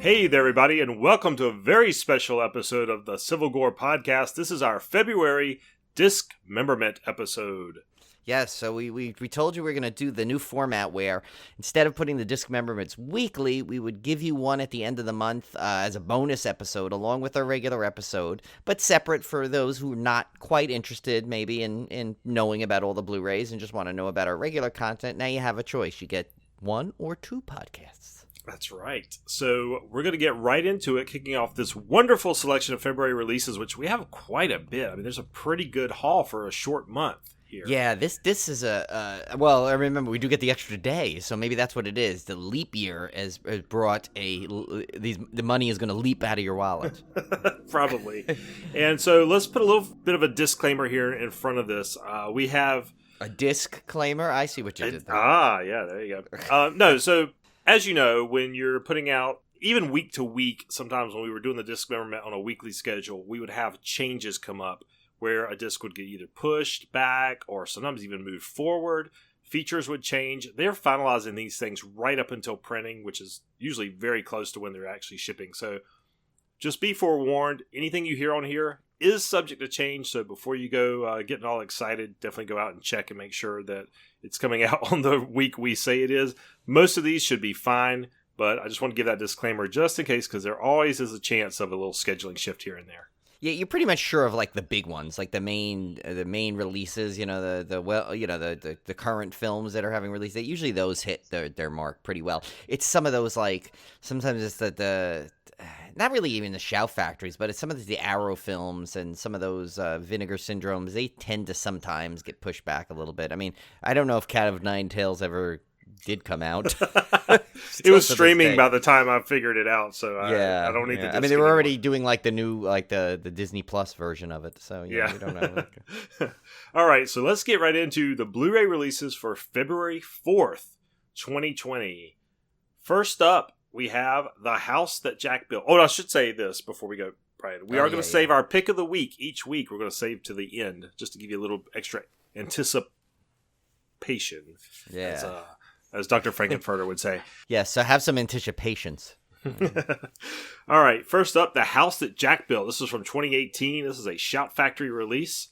Hey there, everybody, and welcome to a very special episode of the Civil Gore Podcast. This is our February DISCMEMBERMENT episode. Yes, so we told you we were going to do the new format where instead of putting the DISCMEMBERMENTs weekly, we would give you one at the end of the month as a bonus episode along with our regular episode, but separate for those who are not quite interested maybe in knowing about all the Blu-rays and just want to know about our regular content. Now you have a choice. You get one or two podcasts. That's right. So we're going to get right into it, kicking off this wonderful selection of February releases, which we have quite a bit. I mean, there's a pretty good haul for a short month here. Yeah, this is well, I remember we do get the extra day, so maybe that's what it is. The leap year has brought the money is going to leap out of your wallet. Probably. And so let's put a little bit of a disclaimer here in front of this. We have a disclaimer. I see what you did there. Yeah, there you go. No, so as you know, when you're putting out, even week to week, sometimes when we were doing the DISCMEMBERMENT on a weekly schedule, we would have changes come up where a disc would get either pushed back or sometimes even moved forward. Features would change. They're finalizing these things right up until printing, which is usually very close to when they're actually shipping. So just be forewarned. Anything you hear on here is subject to change. So before you go getting all excited, definitely go out and check and make sure that it's coming out on the week we say it is. Most of these should be fine, but I just want to give that disclaimer just in case, because there always is a chance of a little scheduling shift here and there. Yeah, you're pretty much sure of like the big ones, like the main releases. You know, the current films that are having release. Usually those hit their mark pretty well. It's some of those, like sometimes it's the not really even the Shout Factories, but it's some of the Arrow films and some of those Vinegar Syndromes. They tend to sometimes get pushed back a little bit. I mean, I don't know if Cat of Nine Tails ever did come out. It was streaming by the time I figured it out, so yeah, I don't need to. I mean, they were already doing like the new, like the Disney Plus version of it, so yeah. We don't know. All right, so let's get right into the Blu-ray releases for February 4th, 2020. First up, we have The House That Jack Built. Oh, I should say this before we go, Brian. We are going to save our pick of the week each week. We're going to save to the end just to give you a little extra anticipation. Yeah. As Dr. Frankenfurter would say. Yes, so have some anticipations. All right, first up, The House That Jack Built. This is from 2018. This is a Shout Factory release.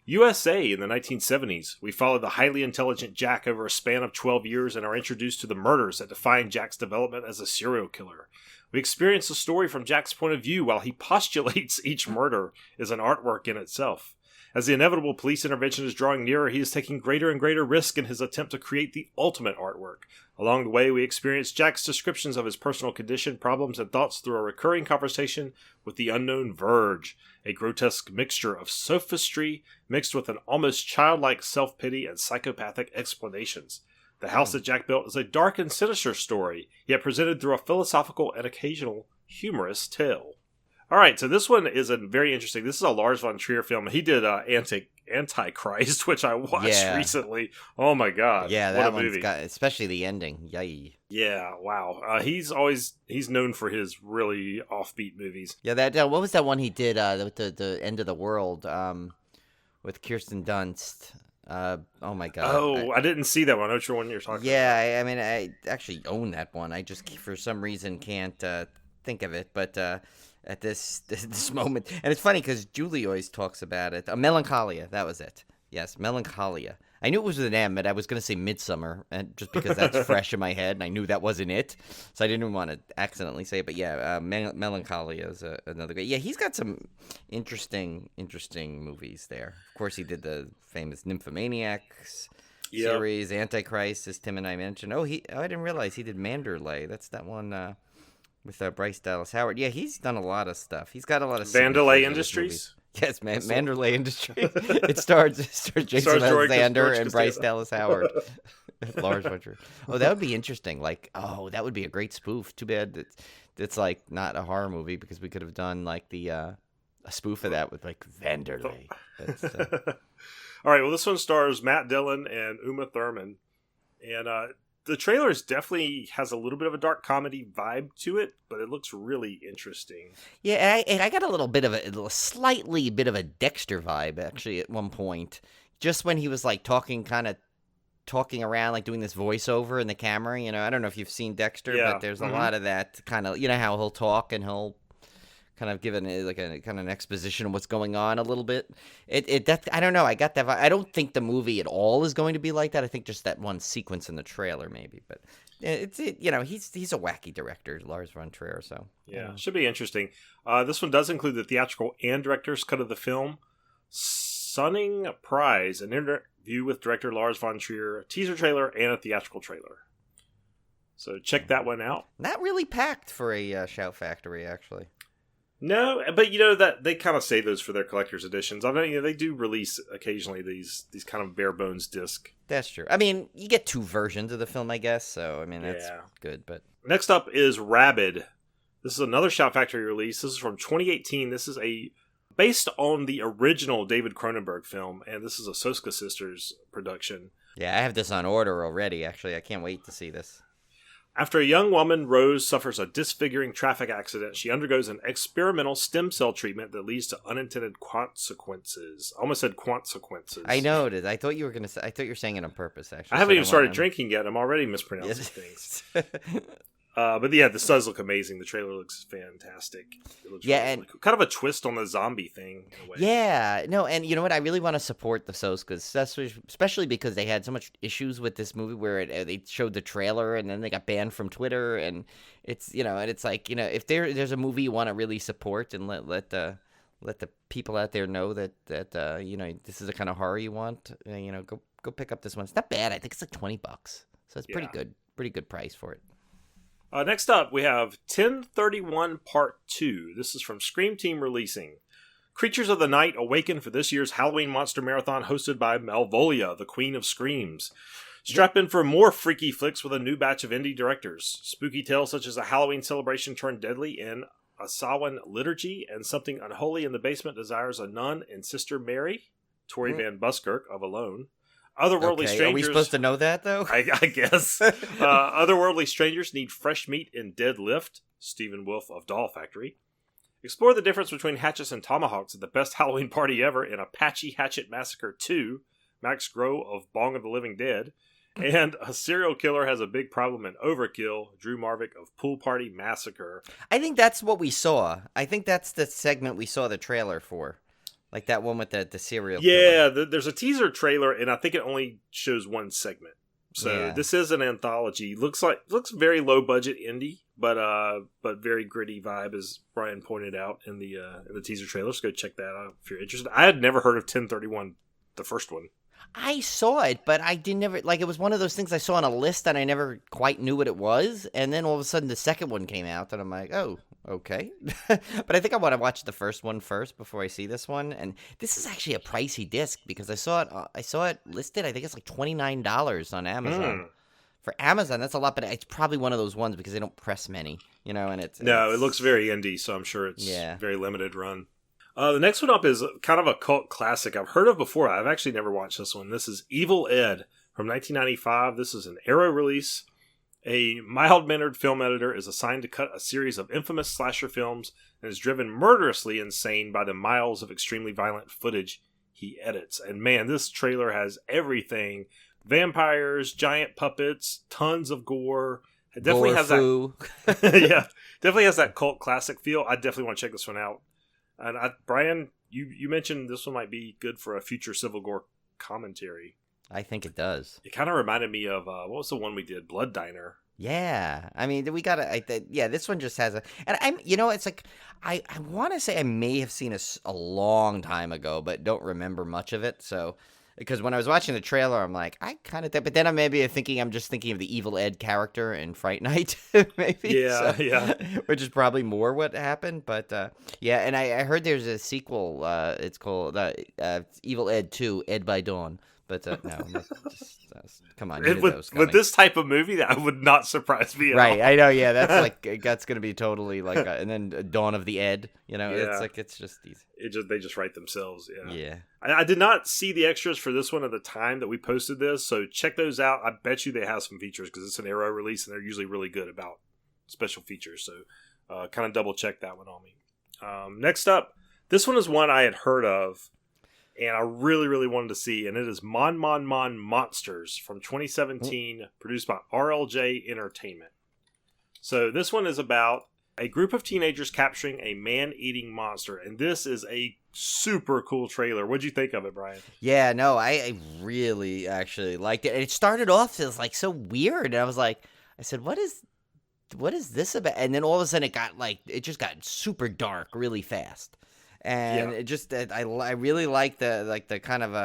USA in the 1970s. We follow the highly intelligent Jack over a span of 12 years and are introduced to the murders that define Jack's development as a serial killer. We experience the story from Jack's point of view while he postulates each murder is an artwork in itself. As the inevitable police intervention is drawing nearer, he is taking greater and greater risk in his attempt to create the ultimate artwork. Along the way, we experience Jack's descriptions of his personal condition, problems, and thoughts through a recurring conversation with the unknown Verge, a grotesque mixture of sophistry mixed with an almost childlike self-pity and psychopathic explanations. The House That Jack Built is a dark and sinister story, yet presented through a philosophical and occasional humorous tale. All right, so this one is very interesting. This is a Lars von Trier film. He did Antichrist, which I watched recently. Oh my god! Yeah, what that a one's movie. got, especially the ending. Yay! Yeah, wow. He's known for his really offbeat movies. Yeah, that what was that one he did? The End of the World, with Kirsten Dunst. Oh my god! Oh, I didn't see that one. I'm not sure when you're talking about. Yeah, I mean, I actually own that one. I just for some reason can't think of it, but. At this moment. And it's funny because Julie always talks about it. Melancholia, that was it. Yes, Melancholia. I knew it was with an M, but I was going to say Midsummer, and just because that's fresh in my head, and I knew that wasn't it. So I didn't want to accidentally say it. But yeah, Melancholia is another great. Yeah, he's got some interesting movies there. Of course, he did the famous Nymphomaniacs series, Antichrist, as Tim and I mentioned. I didn't realize he did Manderley. That's that one... with Bryce Dallas Howard. Yeah, he's done a lot of stuff. He's got a lot of Vandelay Industries? Yes, Manderley Industries. It stars Jason Alexander and Bryce Dallas Howard. Lars von Trier. Oh, that would be interesting. Like, that would be a great spoof. Too bad that it's like not a horror movie because we could have done like the a spoof of that with like Vanderlei. All right, well, this one stars Matt Dillon and Uma Thurman. And the trailer definitely has a little bit of a dark comedy vibe to it, but it looks really interesting. Yeah, and I got a slightly bit of a Dexter vibe, actually, at one point. Just when he was, like, talking kind of talking around, like doing this voiceover in the camera. I don't know if you've seen Dexter, but there's a lot of that kind of, how he'll talk and he'll kind of give it like a kind of an exposition of what's going on a little bit. I don't know. I got that vibe. I don't think the movie at all is going to be like that. I think just that one sequence in the trailer maybe, but he's a wacky director, Lars von Trier. So should be interesting. This one does include the theatrical and director's cut of the film. Sunning Prize, an interview with director Lars von Trier, a teaser trailer, and a theatrical trailer. So check that one out. Not really packed for a Shout Factory, actually. No, but that they kind of save those for their collector's editions. I mean, they do release occasionally these kind of bare bones disc. That's true. I mean, you get 2 versions of the film, I guess. So I mean, that's good. But next up is Rabid. This is another Shout Factory release. This is from 2018. This is based on the original David Cronenberg film, and this is a Soska Sisters production. Yeah, I have this on order already. Actually, I can't wait to see this. After a young woman, Rose, suffers a disfiguring traffic accident, she undergoes an experimental stem cell treatment that leads to unintended consequences. I almost said consequences. I noted. I thought you were saying it on purpose, actually. I haven't even started drinking yet. I'm already mispronouncing things. But yeah, this does look amazing. The trailer looks fantastic. It looks really cool. Kind of a twist on the zombie thing in a way. Yeah, no, and you know what? I really want to support the Soskas, especially because they had so much issues with this movie where they showed the trailer and then they got banned from Twitter, and it's and it's like if there's a movie you want to really support and let the people out there know that this is the kind of horror you want, go pick up this one. It's not bad. I think it's like $20, so it's pretty good price for it. Next up, we have 1031 Part 2. This is from Scream Team Releasing. Creatures of the Night awaken for this year's Halloween Monster Marathon hosted by Malvolia, the Queen of Screams. Strap in for more freaky flicks with a new batch of indie directors. Spooky tales such as A Halloween Celebration Turned Deadly in A Samhain Liturgy and Something Unholy in the Basement Desires a Nun and Sister Mary, Tori Van Buskirk of Alone. Otherworldly strangers. Are we supposed to know that, though? I guess. Otherworldly strangers need fresh meat in Dead Lift. Stephen Wolf of Doll Factory. Explore the difference between hatchets and tomahawks at the best Halloween party ever in Apache Hatchet Massacre 2. Max Groh of Bong of the Living Dead. And a serial killer has a big problem in Overkill. Drew Marvick of Pool Party Massacre. I think that's what we saw. I think that's the segment we saw the trailer for. Like that one with the serial killer. Yeah, there's a teaser trailer, and I think it only shows one segment. So this is an anthology. Looks very low budget indie, but very gritty vibe, as Brian pointed out in the teaser trailer. So go check that out if you're interested. I had never heard of 1031, the first one. I saw it, but I didn't ever it was one of those things I saw on a list and I never quite knew what it was. And then all of a sudden the second one came out, and I'm like, oh, okay. But I think I want to watch the first one first before I see this one. And this is actually a pricey disc because I saw it listed. I think it's like $29 on Amazon. For Amazon, that's a lot, but it's probably one of those ones because they don't press many, and it looks very indie, so I'm sure it's very limited run. The next one up is kind of a cult classic I've heard of before. I've actually never watched this one. This is Evil Ed from 1995. This is an Arrow release. A mild-mannered film editor is assigned to cut a series of infamous slasher films and is driven murderously insane by the miles of extremely violent footage he edits. And man, this trailer has everything. Vampires, giant puppets, tons of gore. It definitely has that. Definitely has that cult classic feel. I definitely want to check this one out. And Brian, you mentioned this one might be good for a future Civil Gore commentary. I think it does. It kind of reminded me of, what was the one we did? Blood Diner. Yeah. I mean, we got to, this one just has and it's like, I want to say I may have seen a long time ago, but don't remember much of it. So, because when I was watching the trailer, I'm like, I kind of, but then I'm just thinking of the Evil Ed character in Fright Night, maybe. Yeah. Which is probably more what happened, but and I heard there's a sequel. It's called Evil Ed 2, Ed by Dawn. But no, come on. With this type of movie, that would not surprise me at all. Right, I know. Yeah, that's going to be totally like, and then Dawn of the Ed. It's just these. They just write themselves. Yeah. Yeah. I did not see the extras for this one at the time that we posted this, so check those out. I bet you they have some features because it's an Arrow release, and they're usually really good about special features. So, kind of double check that one on me. Next up, this one is one I had heard of. and I really, really wanted to see, and it is Mon Mon Mon Monsters from 2017, produced by RLJ Entertainment. So this one is about a group of teenagers capturing a man-eating monster, and this is a super cool trailer. What'd you think of it, Brian? Yeah, no, I really actually liked it. And it started off as like so weird, and I said, what is this about? And then all of a sudden it just got super dark really fast. And it just I really like the kind of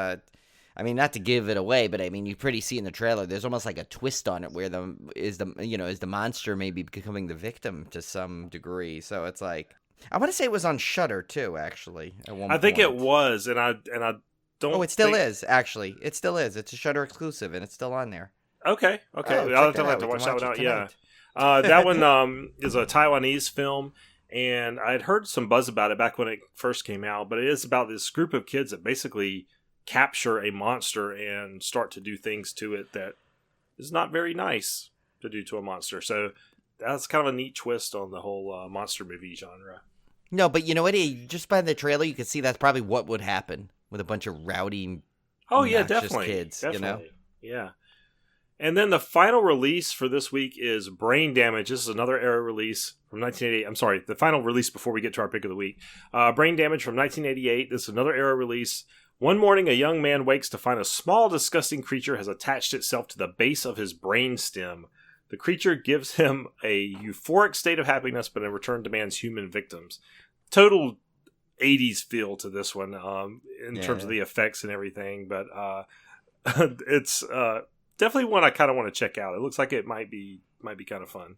I mean, not to give it away, but I mean, you pretty see in the trailer, there's almost like a twist on it where is the monster maybe becoming the victim to some degree. So it's like, I want to say it was on Shudder too, actually. At one point. I think it was, and I don't. Oh, it still is actually. It still is. It's a Shudder exclusive, and it's still on there. Okay. Oh, I'll have to watch that one out. Yeah, that one is a Taiwanese film. And I'd heard some buzz about it back when it first came out, but it is about this group of kids that basically capture a monster and start to do things to it that is not very nice to do to a monster. So that's kind of a neat twist on the whole monster movie genre. No, but you know what? Just by the trailer, you can see that's probably what would happen with a bunch of rowdy, definitely kids. Definitely. Yeah. And then the final release for this week is Brain Damage. This is another era release from 1988. I'm sorry, the final release before we get to our pick of the week. Brain Damage from 1988. This is another era release. One morning, a young man wakes to find a small, disgusting creature has attached itself to the base of his brain stem. The creature gives him a euphoric state of happiness, but in return demands human victims. Total 80s feel to this one in terms of the effects and everything, but it's... definitely one I kind of want to check out. It looks like it might be kind of fun.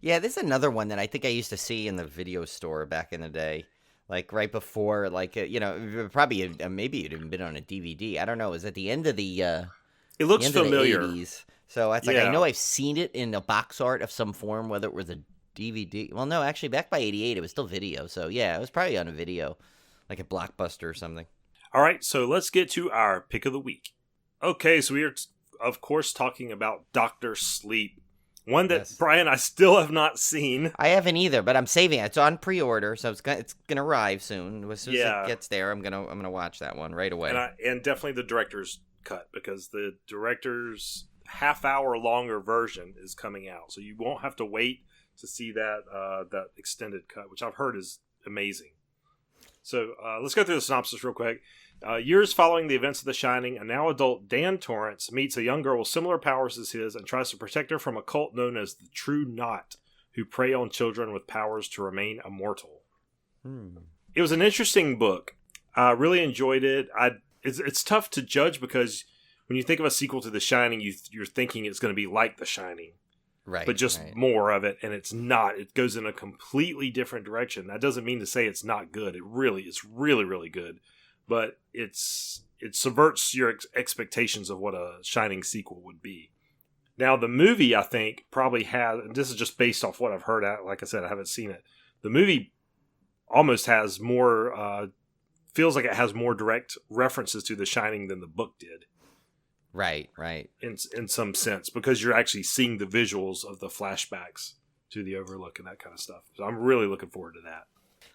Yeah, there's another one that I think I used to see in the video store back in the day, like right before, like probably maybe it had been on a DVD. I don't know. It was at the end of the. It looks familiar. The 80s. So it's like I know I've seen it in a box art of some form, whether it was a DVD. Well, no, actually, back by '88, it was still video. So yeah, it was probably on a video, like a Blockbuster or something. All right, so let's get to our pick of the week. Okay, so we are. Of course, talking about Dr. Sleep. One that, Brian, I still have not seen. I haven't either, but I'm saving it. It's on pre-order, so it's gonna arrive soon. As soon as it gets there, I'm gonna watch that one right away. And definitely the director's cut, because the director's half-hour longer version is coming out. So you won't have to wait to see that extended cut, which I've heard is amazing. So let's go through the synopsis real quick. Years following the events of The Shining, a now adult Dan Torrance meets a young girl with similar powers as his and tries to protect her from a cult known as the True Knot, who prey on children with powers to remain immortal. It was an interesting book. I really enjoyed it. It's tough to judge because when you think of a sequel to The Shining, you're thinking it's going to be like The Shining. Right. But just more of it, and it's not. It goes in a completely different direction. That doesn't mean to say it's not good. It's really, really good. But it subverts your expectations of what a Shining sequel would be. Now, the movie, I think, probably has, and this is just based off what I've heard. Like I said, I haven't seen it. The movie almost has more, feels like it has more direct references to The Shining than the book did. Right. In some sense, because you're actually seeing the visuals of the flashbacks to the Overlook and that kind of stuff. So I'm really looking forward to that.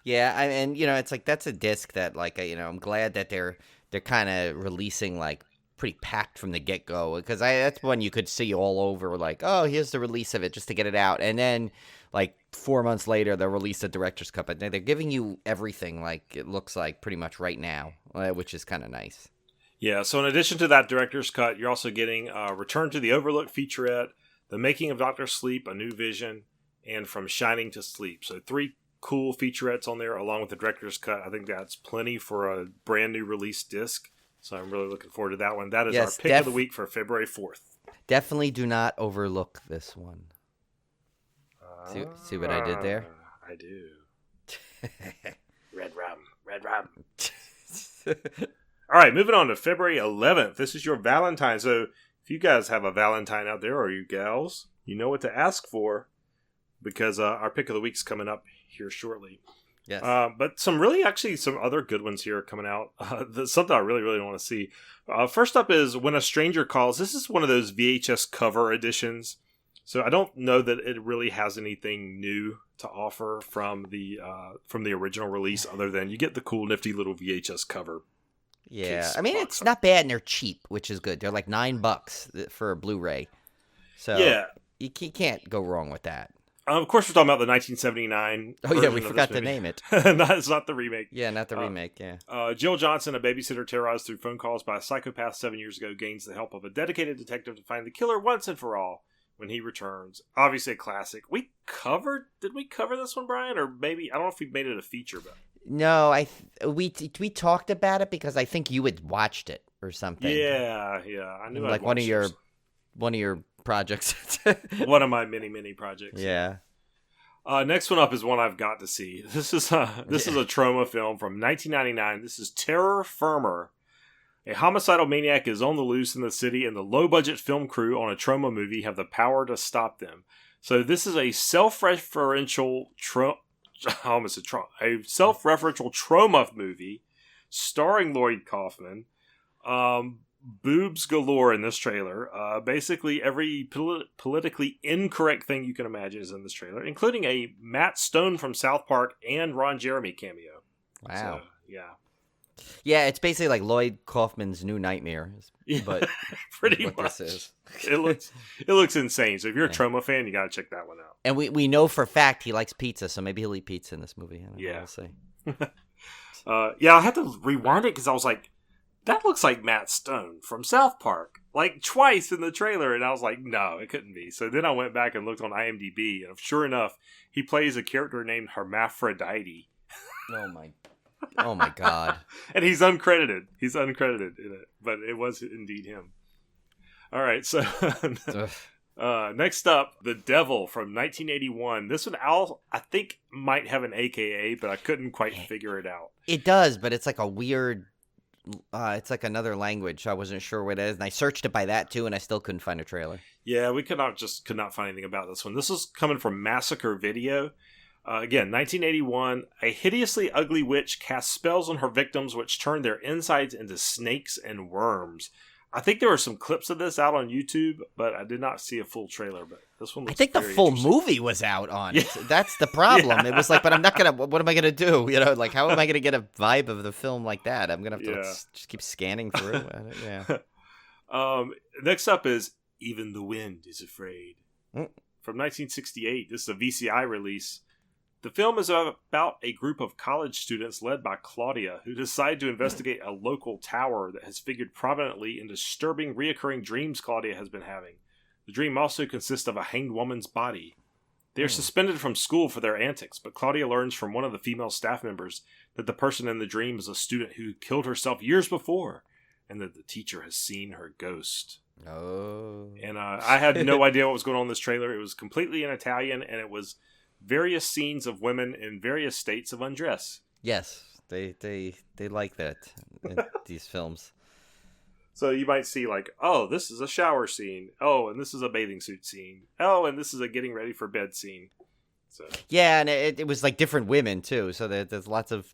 Yeah, and it's like that's a disc that I'm glad that they're kind of releasing like pretty packed from the get go, because that's one you could see all over, like, oh, here's the release of it just to get it out, and then like 4 months later they'll release the director's cut, but they're giving you everything like it looks like pretty much right now, which is kind of nice. Yeah, so in addition to that director's cut, you're also getting Return to the Overlook featurette, The Making of Dr. Sleep, A New Vision, and From Shining to Sleep. So 3 cool featurettes on there along with the director's cut. I think that's plenty for a brand new release disc. So I'm really looking forward to that one. That is our pick of the week for February 4th. Definitely do not overlook this one. See what I did there? I do. Red rum. All right, moving on to February 11th. This is your Valentine. So if you guys have a Valentine out there, or you gals, you know what to ask for, because our pick of the week's coming up here shortly. Yes. But some other good ones here are coming out. Something I really, really want to see. First up is When a Stranger Calls. This is one of those VHS cover editions. So I don't know that it really has anything new to offer from the original release, other than you get the cool, nifty little VHS cover. Yeah, I mean, it's not bad, and they're cheap, which is good. They're like $9 for a Blu-ray. So yeah, you can't go wrong with that. of course, we're talking about the 1979. Oh, yeah, we forgot to name it. It's not the remake. Yeah, not the remake, yeah. Jill Johnson, a babysitter terrorized through phone calls by a psychopath 7 years ago, gains the help of a dedicated detective to find the killer once and for all when he returns. Obviously a classic. Did we cover this one, Brian? Or maybe, I don't know if we made it a feature, but... No, we talked about it because I think you had watched it or something. Yeah. I knew like one of your projects. One of my many projects. Yeah. Next one up is one I've got to see. This is a trauma film from 1999. This is Terror Firmer. A homicidal maniac is on the loose in the city, and the low-budget film crew on a trauma movie have the power to stop them. So this is a self-referential trauma movie starring Lloyd Kaufman. Boobs galore in this trailer. Basically, every politically incorrect thing you can imagine is in this trailer, including a Matt Stone from South Park and Ron Jeremy cameo. Wow. So, yeah. Yeah, it's basically like Lloyd Kaufman's New Nightmare, but pretty what much. This is. It looks insane. So if you're a trauma fan, you got to check that one out. And we know for a fact he likes pizza, so maybe he'll eat pizza in this movie. We'll see. Yeah, I had to rewind it because I was like, that looks like Matt Stone from South Park, like twice in the trailer, and I was like, no, it couldn't be. So then I went back and looked on IMDb, and sure enough, he plays a character named Hermaphrodite. Oh my God. And he's uncredited. He's uncredited in it, but it was indeed him. All right, so next up, The Devil from 1981. This one, I think, might have an AKA, but I couldn't quite figure it out. It does, but it's like a weird... it's like another language. I wasn't sure what it is, and I searched it by that too, and I still couldn't find a trailer. Yeah, we could not find anything about this one. This is coming from Massacre Video. Again, 1981. A hideously ugly witch casts spells on her victims, which turn their insides into snakes and worms. I think there were some clips of this out on YouTube, but I did not see a full trailer. But this one looks I think the full movie was out on it. That's the problem. Yeah. It was like, but I'm not gonna. What am I gonna do? You know, like how am I gonna get a vibe of the film like that? I'm gonna have to just keep scanning through. Next up is Even the Wind is Afraid from 1968. This is a VCI release. The film is about a group of college students led by Claudia who decide to investigate a local tower that has figured prominently in disturbing reoccurring dreams Claudia has been having. The dream also consists of a hanged woman's body. They are suspended from school for their antics, but Claudia learns from one of the female staff members that the person in the dream is a student who killed herself years before, and that the teacher has seen her ghost. Oh. And I had no idea what was going on in this trailer. It was completely in Italian, and it was various scenes of women in various states of undress. Yes, they like that in these films. So you might see like, oh, this is a shower scene. Oh, and this is a bathing suit scene. Oh, and this is a getting ready for bed scene. So yeah, and it was like different women too. So there's lots of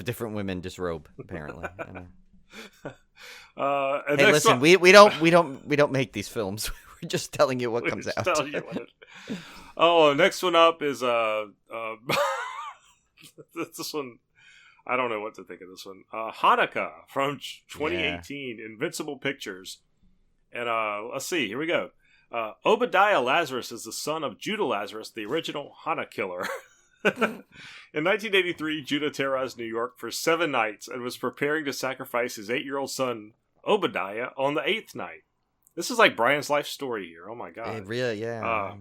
different women disrobe apparently. Hey, listen, we don't make these films. We're just telling you what comes out. Next one up is this one. I don't know what to think of this one. Hanukkah from 2018, Invincible Pictures. And let's see, here we go. Obadiah Lazarus is the son of Judah Lazarus, the original Hanukkah killer. In 1983, Judah terrorized New York for 7 nights and was preparing to sacrifice his 8-year-old son, Obadiah, on the 8th night. This is like Brian's life story here. Oh my God. It really, yeah.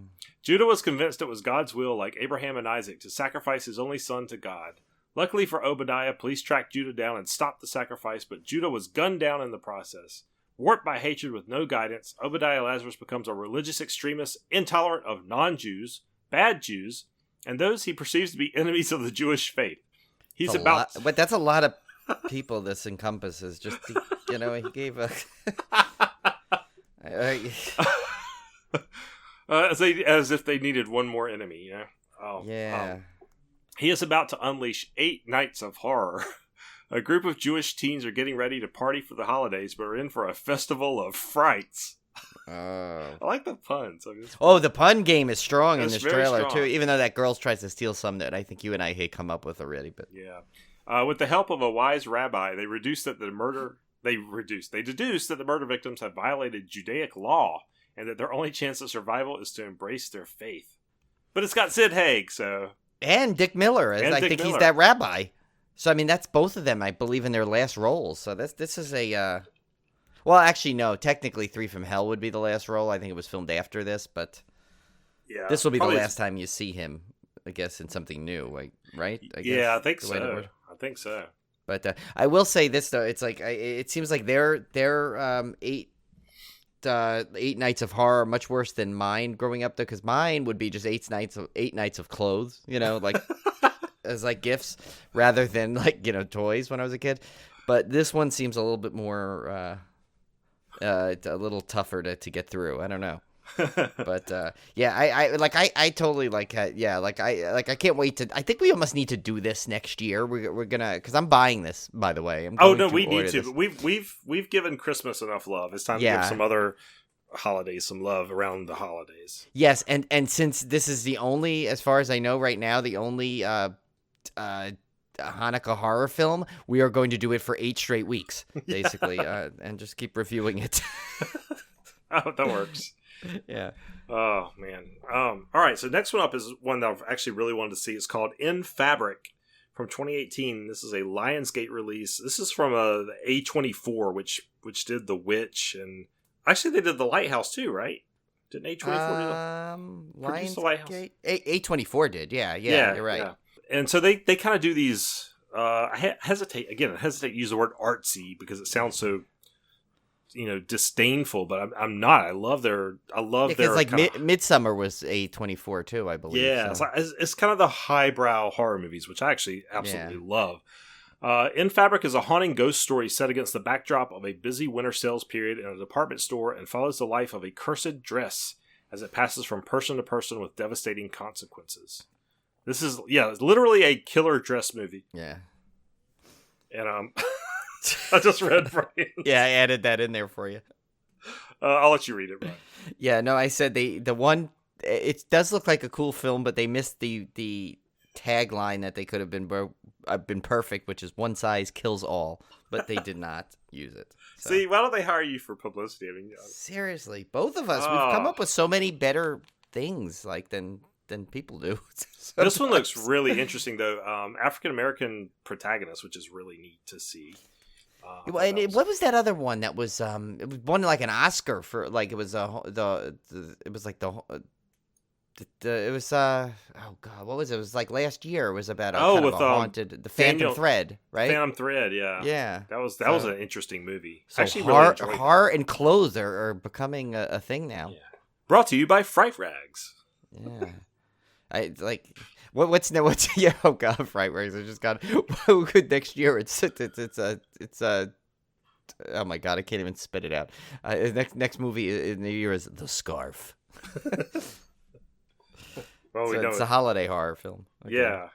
Judah was convinced it was God's will, like Abraham and Isaac, to sacrifice his only son to God. Luckily for Obadiah, police tracked Judah down and stopped the sacrifice, but Judah was gunned down in the process. Warped by hatred with no guidance, Obadiah Lazarus becomes a religious extremist, intolerant of non-Jews, bad Jews, and those he perceives to be enemies of the Jewish faith. But that's a lot of people this encompasses. Just, he gave a... as if they needed one more enemy, yeah. Yeah. He is about to unleash 8 nights of horror. A group of Jewish teens are getting ready to party for the holidays, but are in for a festival of frights. I like the puns. The pun game is strong in this trailer, too, even though that girl tries to steal some that I think you and I had come up with already. But yeah. With the help of a wise rabbi, they deduced that the murder victims have violated Judaic law and that their only chance of survival is to embrace their faith. But it's got Sid Haig, so... And Dick Miller, I think he's that rabbi. So, I mean, that's both of them, I believe, in their last roles. So this is a... Well, actually, no. Technically, 3 from Hell would be the last role. I think it was filmed after this, but... Yeah, this will be the last time you see him, I guess, in something new, right? I think so. I think so. But I will say this, though. It's like it seems like their 8 nights of horror are much worse than mine growing up, though, because mine would be just 8 nights of clothes, like as like gifts rather than like toys when I was a kid. But this one seems a little bit more a little tougher to get through. I don't know. But I totally I can't wait to. I think we almost need to do this next year. We're gonna, because I'm buying this, by the way. We need to. But we've given Christmas enough love. It's time to give some other holidays some love around the holidays. Yes, and since this is the only, as far as I know right now, the only Hanukkah horror film, we are going to do it for 8 straight weeks, basically, and just keep reviewing it. Oh, that works. Yeah. Oh man. All right. So next one up is one that I've actually really wanted to see. It's called In Fabric from 2018. This is a Lionsgate release. This is from the A24, which did The Witch, and actually they did The Lighthouse too, right? Didn't A24 produce The Lighthouse? A24 did. Yeah. You're right. Yeah. And so they kind of do these. I hesitate to use the word artsy because it sounds so disdainful, but I'm not. I love their like Midsummer was A24 too, I believe. Yeah, so. It's kind of the highbrow horror movies, which I actually absolutely love. In Fabric is a haunting ghost story set against the backdrop of a busy winter sales period in a department store and follows the life of a cursed dress as it passes from person to person with devastating consequences. This is it's literally a killer dress movie. Yeah. And I just read Brian. Yeah, I added that in there for you. I'll let you read it, Brian. Yeah, no, I said the one. It does look like a cool film, but they missed the tagline that they could have been perfect, which is one size kills all. But they did not use it. So. See, why don't they hire you for publicity? I mean, seriously, both of us, we've come up with so many better things than people do. So this one looks really interesting, though. African American protagonist, which is really neat to see. What was that other one that was? It was won like an Oscar for like it was oh god, what was it? It was like last year. It was about a haunted, the Phantom Thread, right? Phantom Thread, yeah. That was an interesting movie. So actually, horror and clothes are becoming a thing now. Yeah. Brought to you by Fright Rags. Yeah. What's oh god, Fright Rags. I just got good next year. It's oh my god, I can't even spit it out. Next movie in the year is The Scarf. Well, it's a holiday horror film. Okay. Yeah.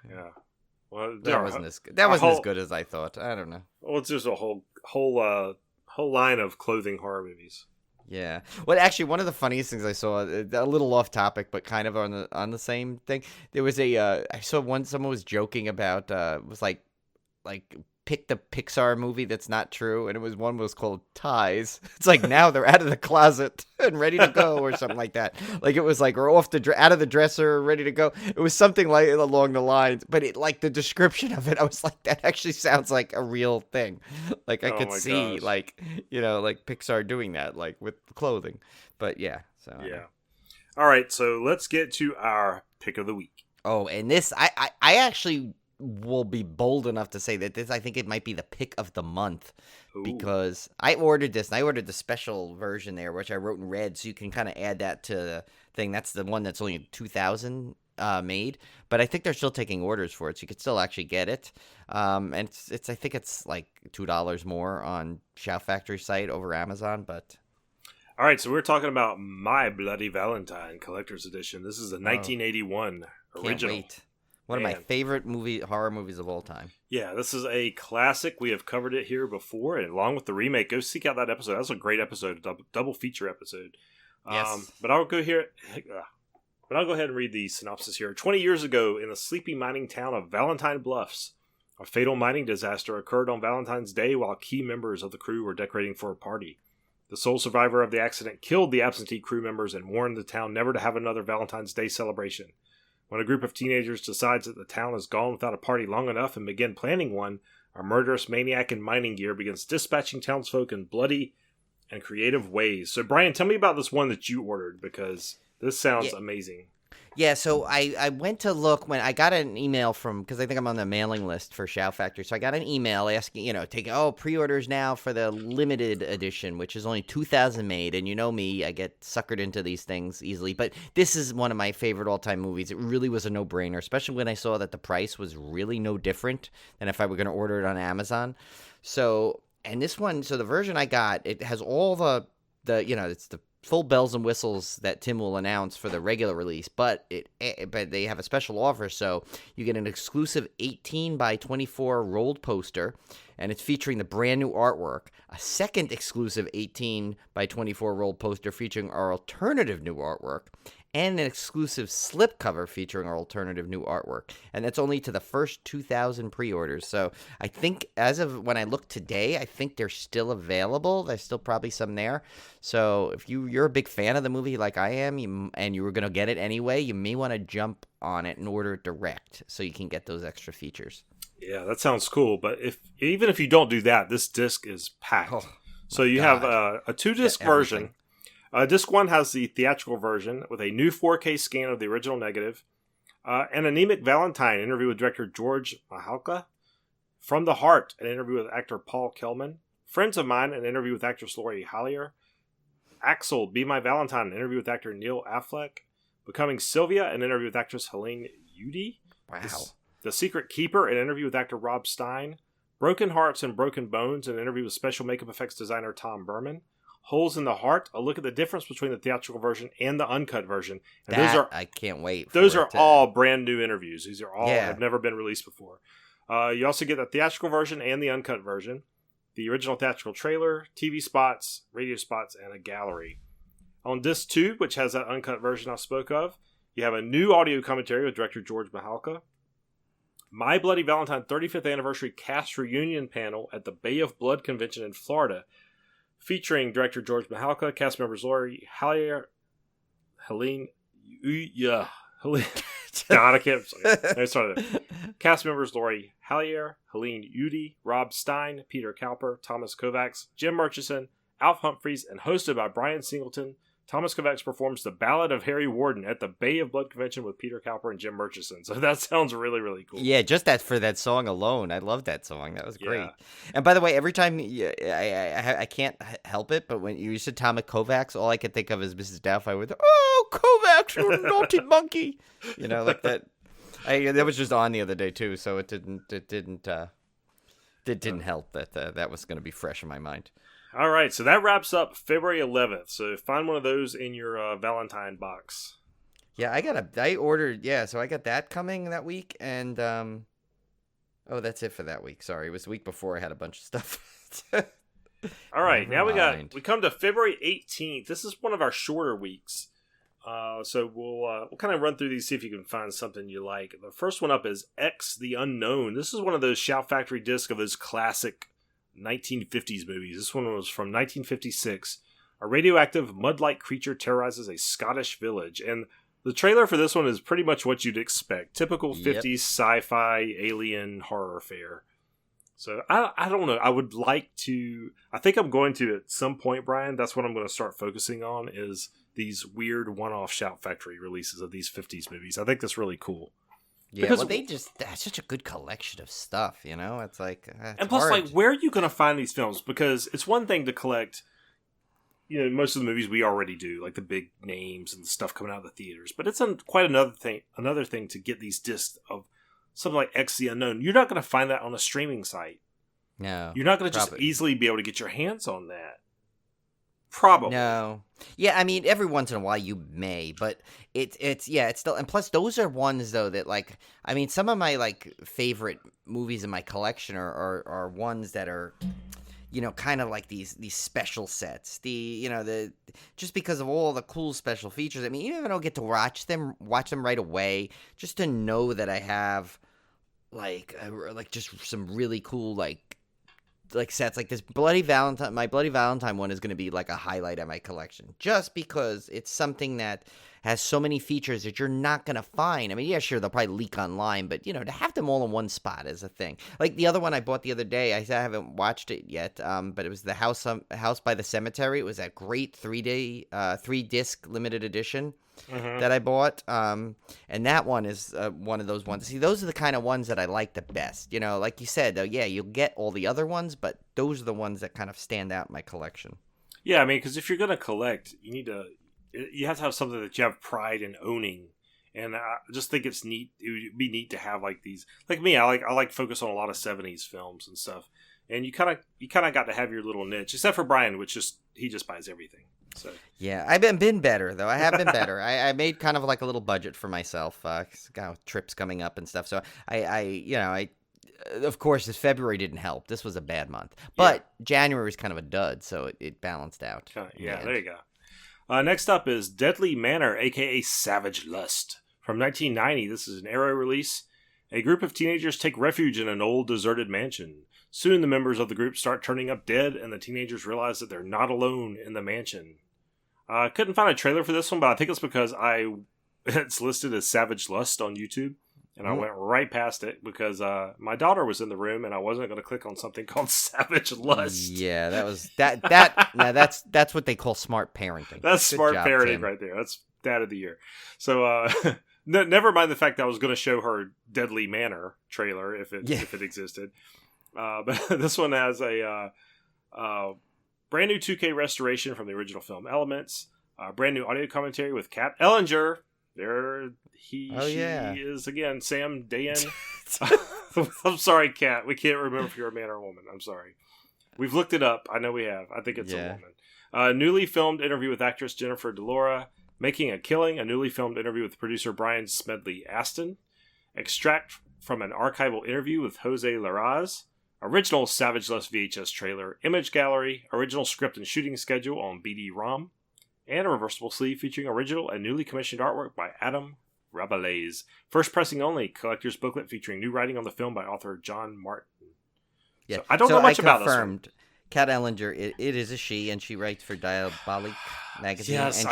Well, that wasn't as good as I thought. I don't know. Well, it's just a whole line of clothing horror movies. Yeah. Well, actually, one of the funniest things I saw, a little off topic, but kind of on the same thing. There was I saw someone was joking about was like pick the Pixar movie that's not true, and one was called Ties. It's like now they're out of the closet and ready to go, or something like that. Like it was like or out of the dresser, ready to go. It was something like along the lines, but the description of it, I was like, that actually sounds like a real thing. Like I could see gosh. like Pixar doing that, like with clothing. But yeah, so yeah. All right, so let's get to our pick of the week. Oh, and this I actually will be bold enough to say that this, I think it might be the pick of the month. Ooh. Because I ordered this, and I ordered the special version there, which I wrote in red, so you can kind of add that to the thing. That's the one that's only 2,000 made, but I think they're still taking orders for it, so you could still actually get it. And it's I think it's like $2 more on Shout Factory site over Amazon, but. All right, so we're talking about My Bloody Valentine Collector's Edition. This is a 1981 original. Can't wait. One of my favorite horror movies of all time. Yeah, this is a classic. We have covered it here before, and along with the remake, go seek out that episode. That was a great episode, double feature episode. Yes. But I'll go ahead and read the synopsis here. 20 years ago, in the sleepy mining town of Valentine Bluffs, A fatal mining disaster occurred on Valentine's Day while key members of the crew were decorating for a party. The sole survivor of the accident killed the absentee crew members and warned the town never to have another Valentine's Day celebration. When a group of teenagers decides that the town has gone without a party long enough and begin planning one, a murderous maniac in mining gear begins dispatching townsfolk in bloody and creative ways. So, Brian, tell me about this one that you ordered, because this sounds amazing. Yeah, so I went to look when I got an email from, because I think I'm on the mailing list for Shout Factory. So I got an email asking, pre-orders now for the limited edition, which is only 2,000 made. And you know me, I get suckered into these things easily. But this is one of my favorite all-time movies. It really was a no-brainer, especially when I saw that the price was really no different than if I were going to order it on Amazon. So, and this one, so the version I got, it has all the it's the full bells and whistles that Tim will announce for the regular release, but they have a special offer, so you get an exclusive 18 by 24 rolled poster, and it's featuring the brand new artwork, a second exclusive 18 by 24 rolled poster featuring our alternative new artwork, and an exclusive slipcover featuring our alternative new artwork. And that's only to the first 2,000 pre-orders. So I think as of when I look today, I think they're still available. There's still probably some there. So if you're a big fan of the movie like I am, and you were going to get it anyway, you may want to jump on it and order it direct so you can get those extra features. Yeah, that sounds cool. But even if you don't do that, this disc is packed. So you have a 2-disc version. Disc 1 has the theatrical version with a new 4K scan of the original negative. An Anemic Valentine interview with director George Mahalka. From the Heart, an interview with actor Paul Kelman. Friends of Mine, an interview with actress Lori Hallier. Axel, Be My Valentine, an interview with actor Neil Affleck. Becoming Sylvia, an interview with actress Helene Udy. Wow. The Secret Keeper, an interview with actor Rob Stein. Broken Hearts and Broken Bones, an interview with special makeup effects designer Tom Berman. Holes in the Heart, a look at the difference between the theatrical version and the uncut version. And I can't wait. Those are all brand new interviews. These are all have never been released before. You also get the theatrical version and the uncut version, the original theatrical trailer, TV spots, radio spots, and a gallery. On disc 2, which has that uncut version I spoke of, you have a new audio commentary with director George Mahalka. My Bloody Valentine 35th Anniversary Cast Reunion panel at the Bay of Blood Convention in Florida, featuring director George Mahalka, cast members Lori Hallier, Helene, God, I can't. Sorry. Cast members Lori Hallier, Helene Udy, Rob Stein, Peter Cowper, Thomas Kovacs, Jim Murchison, Alf Humphreys, and hosted by Brian Singleton. Thomas Kovacs performs the Ballad of Harry Warden at the Bay of Blood Convention with Peter Cowper and Jim Murchison. So that sounds really, really cool. Yeah, just for that song alone. I love that song. That was great. Yeah. And by the way, every time I can't help it, but when you said Thomas Kovacs, all I could think of is Mrs. Doubtfire with, "Oh, Kovacs, you naughty monkey," like that. That was just on the other day too, so it didn't help that that was going to be fresh in my mind. All right, so that wraps up February 11th. So find one of those in your Valentine box. Yeah, I ordered. Yeah, so I got that coming that week, and that's it for that week. Sorry, it was the week before. I had a bunch of stuff. All right, now we come to February 18th. This is one of our shorter weeks. So we'll kind of run through these, see if you can find something you like. The first one up is X the Unknown. This is one of those Shout Factory discs of those classic 1950s movies. This one was from 1956. A radioactive mud-like creature terrorizes a Scottish village, and the trailer for this one is pretty much what you'd expect. Typical 50s sci-fi alien horror fare. So I don't know. I think I'm going to at some point, Brian. That's what I'm going to start focusing on, is these weird one-off Shout Factory releases of these 50s movies. I think that's really cool. Yeah, because that's such a good collection of stuff, It's like, and plus, hard. where are you going to find these films? Because it's one thing to collect, most of the movies we already do, like the big names and the stuff coming out of the theaters. But it's quite another thing to get these discs of something like X the Unknown. You're not going to find that on a streaming site. No, you're not going to just easily be able to get your hands on that. Probably. No. Yeah, I mean, every once in a while you may, but it's still, and plus those are ones though that some of my favorite movies in my collection are ones that are, kind of like these special sets. The just because of all the cool special features. I mean, even if I don't get to watch them right away, just to know that I have like just some really cool like sets. Like this Bloody Valentine, my Bloody Valentine one is going to be like a highlight of my collection, just because it's something that has so many features that you're not going to find. I mean, yeah, sure, they'll probably leak online, but to have them all in one spot is a thing. Like the other one I bought the other day, I haven't watched it yet, but it was the House by the Cemetery. It was that great 3-disc limited edition that I bought, and that one is one of those ones. See, those are the kind of ones that I like the best. Like you said, yeah, you'll get all the other ones, but those are the ones that kind of stand out in my collection. Yeah, I mean, because if you're going to collect, you have to have something that you have pride in owning. And I just think it's neat. It would be neat to have like these. Like me, I like focus on a lot of 70s films and stuff. And you kind of got to have your little niche, except for Brian, he just buys everything. So yeah, I've been better though. I have been better. I made kind of like a little budget for myself. Got trips coming up and stuff. So I of course, this February didn't help. This was a bad month, but January was kind of a dud, so it balanced out. Yeah, there you go. Next up is Deadly Manor, aka Savage Lust, from 1990. This is an Arrow release. A group of teenagers take refuge in an old deserted mansion. Soon the members of the group start turning up dead, and the teenagers realize that they're not alone in the mansion. I couldn't find a trailer for this one, but I think it's because it's listed as Savage Lust on YouTube, and I went right past it because my daughter was in the room, and I wasn't going to click on something called Savage Lust. Yeah, that was that. Now that's what they call smart parenting. That's Good smart job, parenting Tim. right there. That's Dad of the Year. So never mind the fact that I was going to show her Deadly Manor trailer if it existed. But this one has a brand new 2K restoration from the original film Elements. Brand new audio commentary with Kat Ellinger. There she is again. Sam Dayan. I'm sorry, Kat. We can't remember if you're a man or a woman. I'm sorry. We've looked it up. I know we have. I think it's a woman. Newly filmed interview with actress Jennifer Delora. Making a Killing. A newly filmed interview with producer Brian Smedley Aston. Extract from an archival interview with Jose Larraz. Original Savage Lust VHS trailer, image gallery, original script and shooting schedule on BD-ROM, and a reversible sleeve featuring original and newly commissioned artwork by Adam Rabelais. First pressing only, collector's booklet featuring new writing on the film by author John Martin. Yeah, so I don't know much about this one. Kat Ellinger, it is a she, and she writes for Diabolic magazine, yes,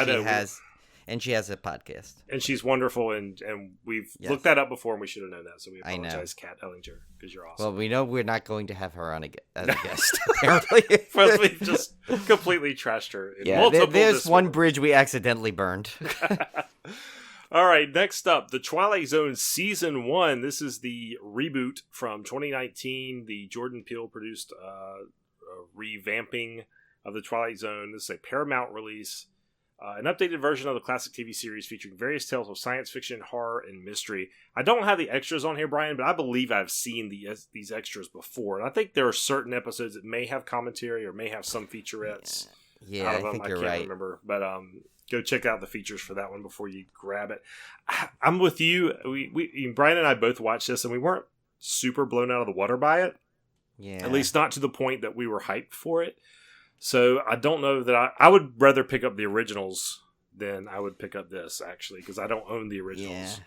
and she has a podcast. And she's wonderful, and we've looked that up before, and we should have known that. So we apologize, Kat Ellinger, because you're awesome. Well, we know we're not going to have her on as a guest, apparently. Well, we've just completely trashed her. There's one bridge we accidentally burned. All right, next up, The Twilight Zone Season 1. This is the reboot from 2019. The Jordan Peele produced revamping of The Twilight Zone. This is a Paramount release. An updated version of the classic TV series featuring various tales of science fiction, horror, and mystery. I don't have the extras on here, Brian, but I believe I've seen these extras before. And I think there are certain episodes that may have commentary or may have some featurettes. Yeah, I think you're right. I can't remember. But go check out the features for that one before you grab it. I'm with you. Brian and I both watched this, and we weren't super blown out of the water by it. Yeah. At least not to the point that we were hyped for it. So I don't know that I would rather pick up the originals than I would pick up this, actually, because I don't own the originals. Yeah.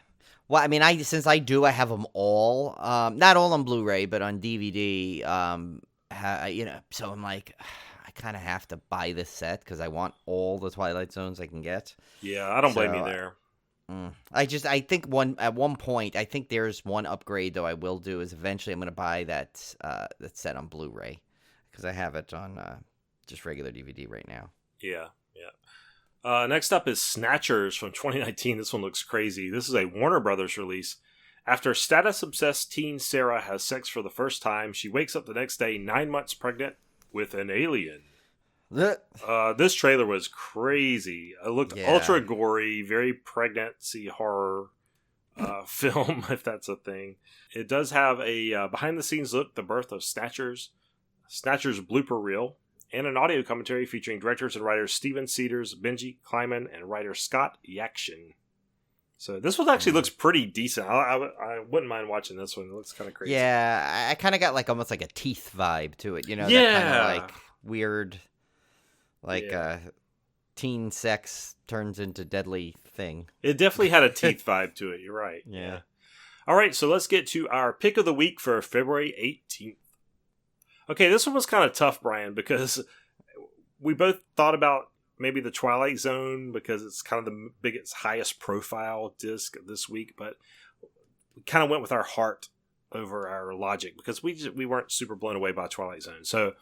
Well, I mean, since I have them all, not all on Blu-ray, but on DVD, so I'm like, I kind of have to buy this set because I want all the Twilight Zones I can get. Yeah, I don't blame you there. I think at one point, I think there's one upgrade though I will do is eventually I'm going to buy that set on Blu-ray because I have it on just regular DVD right now. Yeah. Next up is Snatchers from 2019. This one looks crazy. This is a Warner Brothers release. After status-obsessed teen Sarah has sex for the first time, she wakes up the next day 9 months pregnant with an alien. This trailer was crazy. It looked ultra gory, very pregnancy horror film, if that's a thing. It does have a behind-the-scenes look, the birth of Snatchers blooper reel, and an audio commentary featuring directors and writers Steven Cedars, Benji Kleiman, and writer Scott Yakshin. So this one actually looks pretty decent. I wouldn't mind watching this one. It looks kind of crazy. Yeah, I kind of got almost like a Teeth vibe to it. That kind of weird, teen sex turns into deadly thing. It definitely had a Teeth vibe to it. You're right. Yeah. All right, so let's get to our pick of the week for February 18th. Okay, this one was kind of tough, Brian, because we both thought about maybe the Twilight Zone because it's kind of the biggest, highest profile disc this week, but we kind of went with our heart over our logic because we weren't super blown away by Twilight Zone. So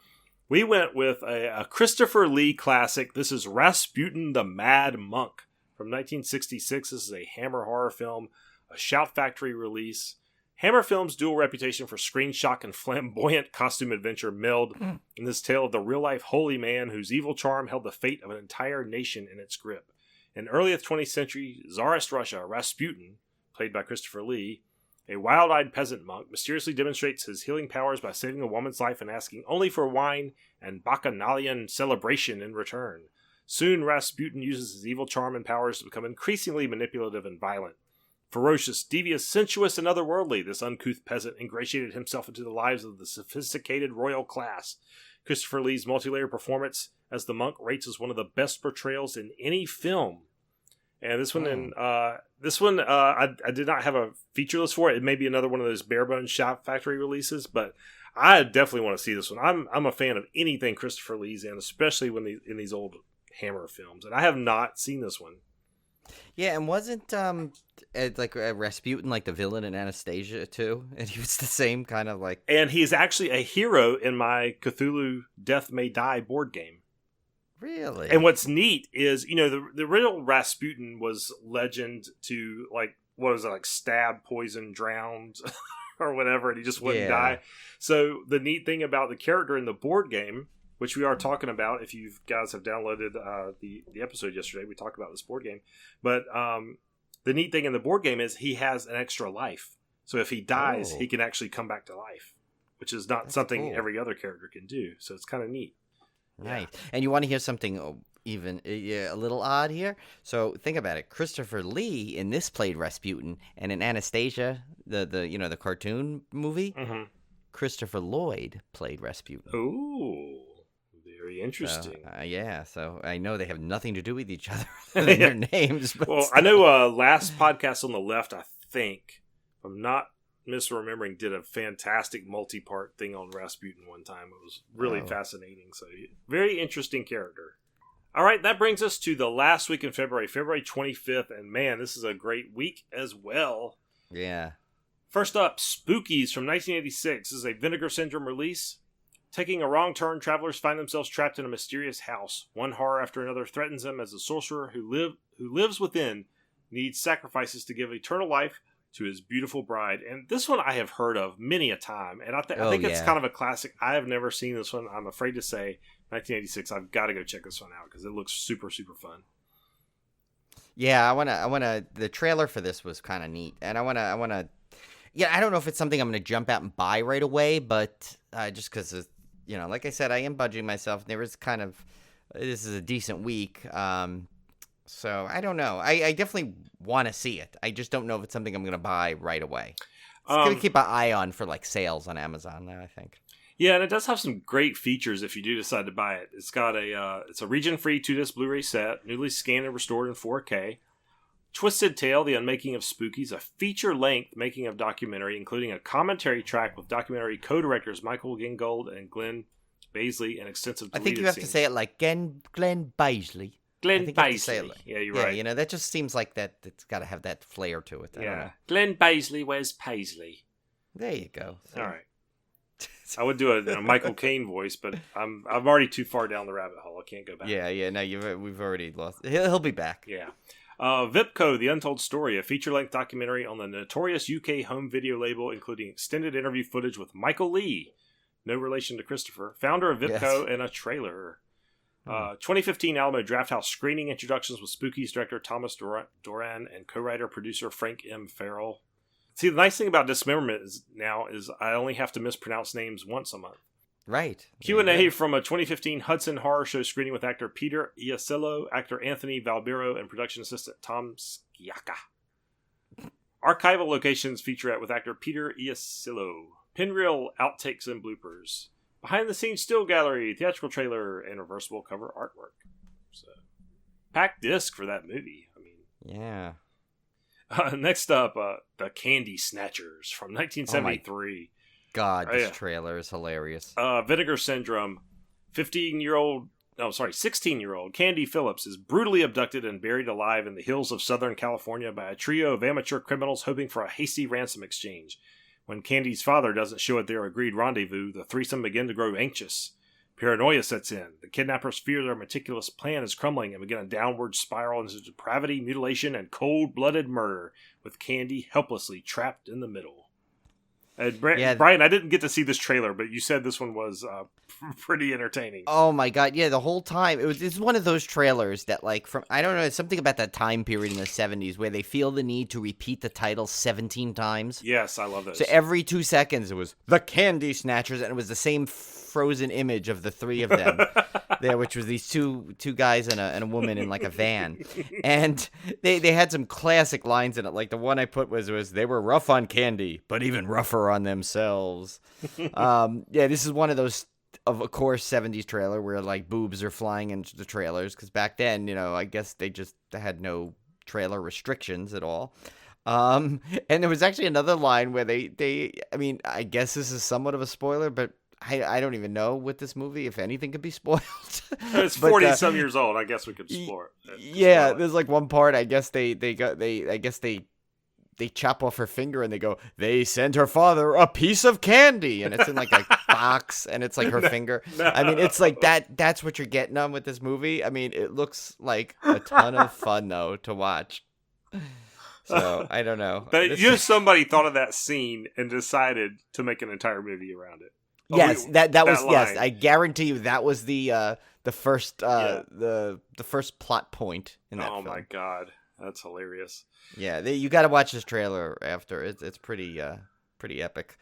we went with a Christopher Lee classic. This is Rasputin the Mad Monk from 1966. This is a Hammer horror film, a Shout Factory release. Hammer Film's dual reputation for screen shock and flamboyant costume adventure meld in this tale of the real-life holy man whose evil charm held the fate of an entire nation in its grip. In early 20th century Tsarist Russia, Rasputin, played by Christopher Lee, a wild-eyed peasant monk, mysteriously demonstrates his healing powers by saving a woman's life and asking only for wine and bacchanalian celebration in return. Soon, Rasputin uses his evil charm and powers to become increasingly manipulative and violent. Ferocious, devious, sensuous, and otherworldly, this uncouth peasant ingratiated himself into the lives of the sophisticated royal class. Christopher Lee's multi-layer performance as the monk rates as one of the best portrayals in any film. And this one, I did not have a feature list for it. It may be another one of those bare bones Shout Factory releases, but I definitely want to see this one. I'm a fan of anything Christopher Lee's in, especially when in these old Hammer films, and I have not seen this one. Yeah, and wasn't Rasputin like the villain in Anastasia too? And he was the same kind of like. And he's actually a hero in my Cthulhu Death May Die board game. Really? And what's neat is, the real Rasputin was legend to stab, poison, drowned, or whatever, and he just wouldn't die. So the neat thing about the character in the board game, which we are talking about, if you guys have downloaded the episode yesterday, we talked about this board game. But the neat thing in the board game is he has an extra life. So if he dies, he can actually come back to life, which is not something every other character can do. So it's kind of neat. Right. Yeah. And you want to hear something even a little odd here? So think about it. Christopher Lee in this played Rasputin, and in Anastasia, the cartoon movie, Christopher Lloyd played Rasputin. Ooh. Very interesting. So I know they have nothing to do with each other other than their names. But well, I know last podcast on the left, I think, if I'm not misremembering, did a fantastic multi-part thing on Rasputin one time. It was really fascinating. So very interesting character. All right, that brings us to the last week in February 25th. And man, this is a great week as well. Yeah. First up, Spookies from 1986. This is a Vinegar Syndrome release. Taking a wrong turn, travelers find themselves trapped in a mysterious house. One horror after another threatens them as the sorcerer who lives within needs sacrifices to give eternal life to his beautiful bride. And this one I have heard of many a time, and I think it's kind of a classic. I have never seen this one. I'm afraid to say 1986. I've got to go check this one out because it looks super, super fun. Yeah, I wanna. The trailer for this was kind of neat, and I wanna. Yeah, I don't know if it's something I'm gonna jump out and buy right away, but just because like I said, I am budging myself. This is a decent week. So I don't know. I definitely want to see it. I just don't know if it's something I'm going to buy right away. I'm going to keep an eye on for sales on Amazon now, I think. Yeah, and it does have some great features if you do decide to buy it. It's got it's a region-free 2-disc Blu-ray set, newly scanned and restored in 4K. Twisted Tale, The Unmaking of Spookies, a feature-length making of documentary, including a commentary track with documentary co-directors Michael Gingold and Glenn Baisley, and extensive deleted I think you have scenes. to say it like Glenn Baisley. Glenn Baisley. Yeah, you're right. That just seems like that. It's got to have that flair to it. I don't know. Glenn Baisley, where's Paisley? There you go. All right. I would do a Michael Caine voice, but I'm already too far down the rabbit hole. I can't go back. Yeah. No, we've already lost. He'll be back. Yeah. Vipco, The Untold Story, a feature-length documentary on the notorious UK home video label, including extended interview footage with Michael Lee, no relation to Christopher, founder of Vipco, and a trailer. 2015 Alamo Drafthouse screening introductions with Spookies director Thomas Doran and co-writer-producer Frank M. Farrell. See, the nice thing about Dismemberment is I only have to mispronounce names once a month. Right. Q&A from a 2015 Hudson Horror Show screening with actor Peter Iasello, actor Anthony Valbiro, and production assistant Tom Sciacca. Archival locations featurette with actor Peter Iasello. Pinreel outtakes and bloopers. Behind-the-scenes still gallery, theatrical trailer, and reversible cover artwork. So, packed disc for that movie. I mean, yeah. Next up, The Candy Snatchers from 1973. God, this trailer is hilarious. Vinegar Syndrome. 16-year-old Candy Phillips is brutally abducted and buried alive in the hills of Southern California by a trio of amateur criminals hoping for a hasty ransom exchange. When Candy's father doesn't show at their agreed rendezvous, the threesome begin to grow anxious. Paranoia sets in. The kidnappers fear their meticulous plan is crumbling and begin a downward spiral into depravity, mutilation, and cold-blooded murder, with Candy helplessly trapped in the middle. And Brian, I didn't get to see this trailer, but you said this one was pretty entertaining. Oh my God, yeah, the whole time it's one of those trailers that I don't know, it's something about that time period in the 70s where they feel the need to repeat the title 17 times. Yes, I love those. So every 2 seconds it was The Candy Snatchers, and it was the same frozen image of the three of them there, which was these two guys and a woman in like a van, and they had some classic lines in it. Like the one I put was they were rough on Candy, but even rougher on themselves. This is one of those, of course, 70s trailer where like boobs are flying into the trailers, because back then, I guess they had no trailer restrictions at all. And there was actually another line where I guess this is somewhat of a spoiler, but I don't even know with this movie if anything could be spoiled. It's 40-some years old. I guess we could spoil it. Yeah, there's like one part. I guess they chop off her finger and they go, they sent her father a piece of candy, and it's in like a box, and it's like her finger. No. I mean, it's like that. That's what you're getting on with this movie. I mean, it looks like a ton of fun though to watch. So I don't know. Somebody thought of that scene and decided to make an entire movie around it. Yes, that was line. Yes. I guarantee you that was the first the first plot point in that film. Oh my God, that's hilarious. Yeah, you got to watch this trailer after. It's pretty epic.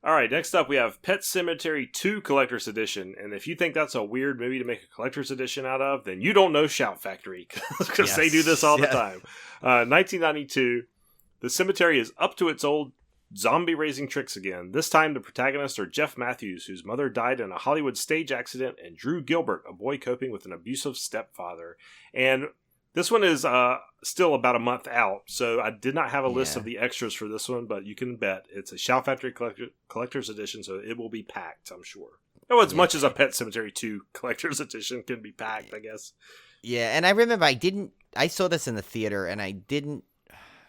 All right, next up we have Pet Sematary 2 Collector's Edition, and if you think that's a weird movie to make a collector's edition out of, then you don't know Shout Factory, because they do this all the time. 1992, the cemetery is up to its old zombie-raising tricks again. This time the protagonists are Jeff Matthews, whose mother died in a Hollywood stage accident, and Drew Gilbert, a boy coping with an abusive stepfather. And this one is still about a month out, so I did not have a list of the extras for this one, but you can bet it's a Shout Factory Collector's Edition, so it will be packed, I'm sure. As much as a Pet Sematary 2 Collector's Edition can be packed, I guess. Yeah, and I remember I saw this in the theater, and I didn't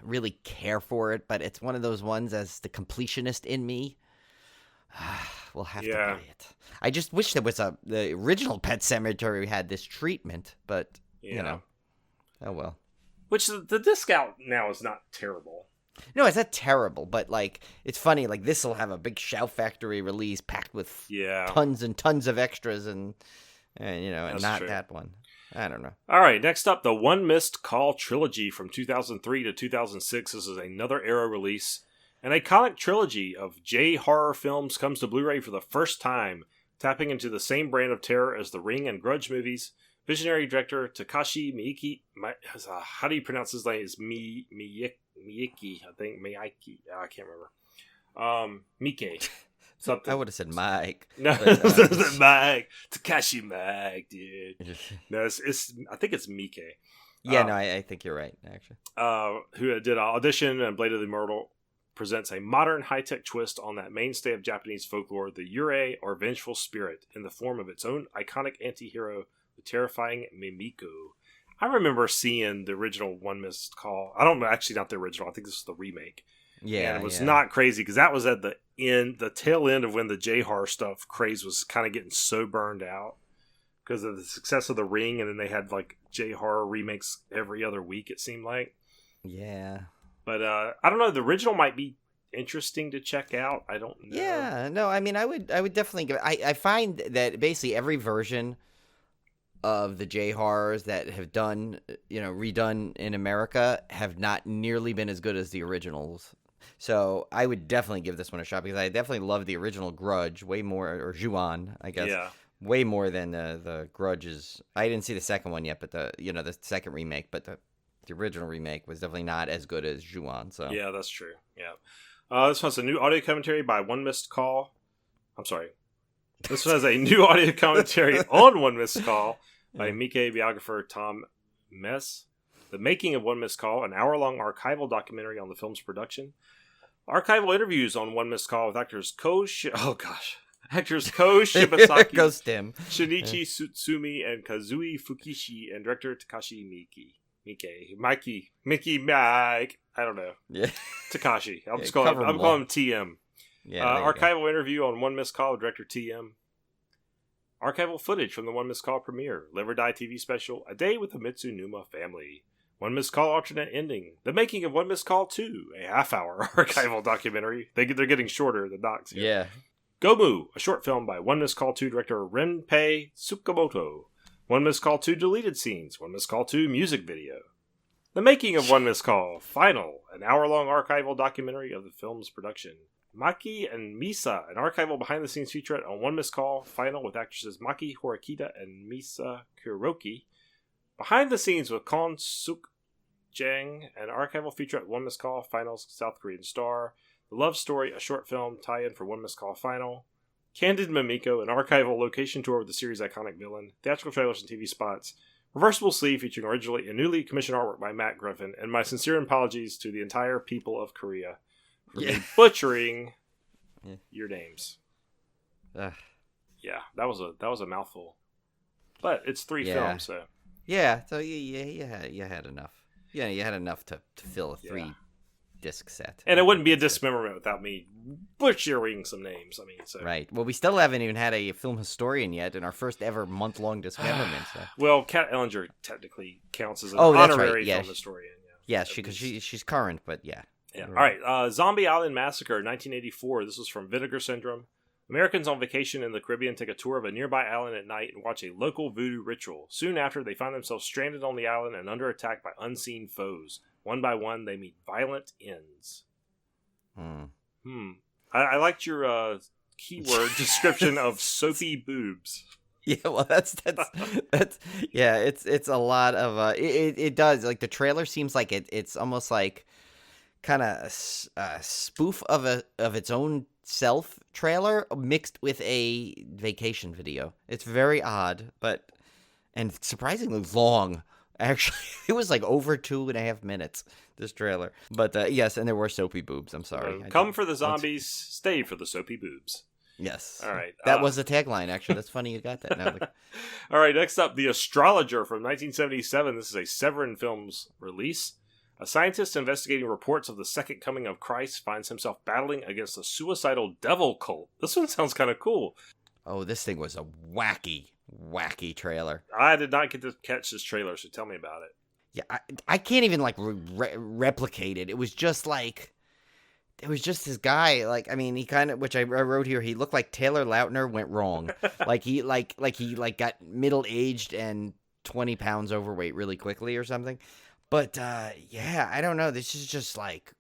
really care for it, but it's one of those ones, as the completionist in me, we'll have to buy it. I just wish there was the original Pet Sematary had this treatment, but oh well. Which the disc out now is not terrible. No, it's not terrible, but like it's funny. Like this will have a big Shout Factory release packed with tons and tons of extras, and not true. That one. I don't know. All right, next up, the One Missed Call trilogy from 2003 to 2006. This is another Arrow release. An iconic trilogy of J-horror films comes to Blu-ray for the first time, tapping into the same brand of terror as The Ring and Grudge movies. Visionary director Takashi Miike, how do you pronounce his name? It's Miike, I think. Miike. I can't remember. Miike. Something. I would have said Mike. No, but, Mike. Takashi Mike, dude. No, I think it's Miike. Yeah, no, I think you're right, actually. Who did Audition and Blade of the Immortal, presents a modern high-tech twist on that mainstay of Japanese folklore, the Yurei, or vengeful spirit, in the form of its own iconic anti-hero, the terrifying Mimiko. I remember seeing the original One Missed Call. I don't know, actually not the original. I think this is the remake. Yeah, and it was not crazy, because that was at the tail end of when the J-horror stuff craze was kind of getting so burned out because of the success of The Ring, and then they had like J-horror remakes every other week, it seemed like. Yeah. But I don't know, the original might be interesting to check out. I don't know. Yeah, no, I mean, I would definitely give it. I find that basically every version of the J-horrors that have redone in America have not nearly been as good as the originals. So I would definitely give this one a shot, because I definitely love the original Grudge way more, or Ju-on, I guess. Yeah. Way more than the Grudges. I didn't see the second one yet, but the second remake, but the original remake was definitely not as good as Ju-on. So yeah, that's true. Yeah. This one's a new audio commentary by One Missed Call. I'm sorry. This one has a new audio commentary on One Missed Call by Miike biographer Tom Mess. The Making of One Missed Call, an hour-long archival documentary on the film's production. Archival interviews on One Missed Call with actors actors Ko Shibasaki, Goes Tim. Shinichi Tsutsumi, and Kazui Fukishi, and director Takashi Mike. I don't know. Yeah. Takashi. I'm Yeah, calling him TM. Yeah. Archival interview on One Missed Call with director TM. Archival footage from the One Missed Call premiere. Live or Die TV special. A Day with the Mitsunuma Family. One Missed Call alternate ending. The Making of One Missed Call 2. A half-hour archival documentary. They're getting shorter than Knox here. Yeah. Gomu, a short film by One Missed Call 2 director Renpei Tsukamoto. One Missed Call 2 deleted scenes. One Missed Call 2 music video. The Making of One Missed Call Final, an hour-long archival documentary of the film's production. Maki and Misa, an archival behind-the-scenes featurette on One Missed Call Final with actresses Maki Horikita and Misa Kuroki. Behind the scenes with Kon Suk Jang, an archival featurette One Missed Call Final's South Korean star. The Love Story, a short film tie-in for One Missed Call Final. Candid Mimiko, an archival location tour with the series' iconic villain. Theatrical trailers and TV spots. Reversible sleeve featuring originally and newly commissioned artwork by Matt Griffin. And my sincere apologies to the entire people of Korea for me butchering your names. Yeah, that was a mouthful. But it's 3 films, so. Yeah, so you had enough. Yeah, you had enough to fill a 3-disc set. And it wouldn't be a dismemberment without me butchering some names. I mean, so. Right. Well, we still haven't even had a film historian yet in our first ever month-long dismemberment. So. Well, Kat Ellinger technically counts as an honorary film historian. Yeah, because she's current, but yeah. Yeah. Right. All right. Zombie Island Massacre, 1984. This was from Vinegar Syndrome. Americans on vacation in the Caribbean take a tour of a nearby island at night and watch a local voodoo ritual. Soon after, they find themselves stranded on the island and under attack by unseen foes. One by one, they meet violent ends. I liked your keyword description of soapy boobs. Yeah, well, that's yeah. It's a lot of it does, like, the trailer seems like it's almost like kind of a spoof of its own self trailer mixed with a vacation video. It's very odd, and surprisingly long. Actually, it was like over 2.5 minutes, this trailer. But yes, and there were soapy boobs. I'm sorry. Come for the zombies, stay for the soapy boobs. Yes. All right. That was the tagline, actually. That's funny you got that. Now, all right, next up, The Astrologer from 1977. This is a Severin Films release. A scientist investigating reports of the second coming of Christ finds himself battling against a suicidal devil cult. This one sounds kind of cool. Oh, this thing was a wacky trailer. I did not get to catch this trailer, so tell me about it. Yeah, I can't even, like, replicate it. It was just this guy, like, I mean, he kind of, which I wrote here, he looked like Taylor Lautner went wrong. he got middle-aged and 20 pounds overweight really quickly or something. But, yeah, I don't know. This is just, like,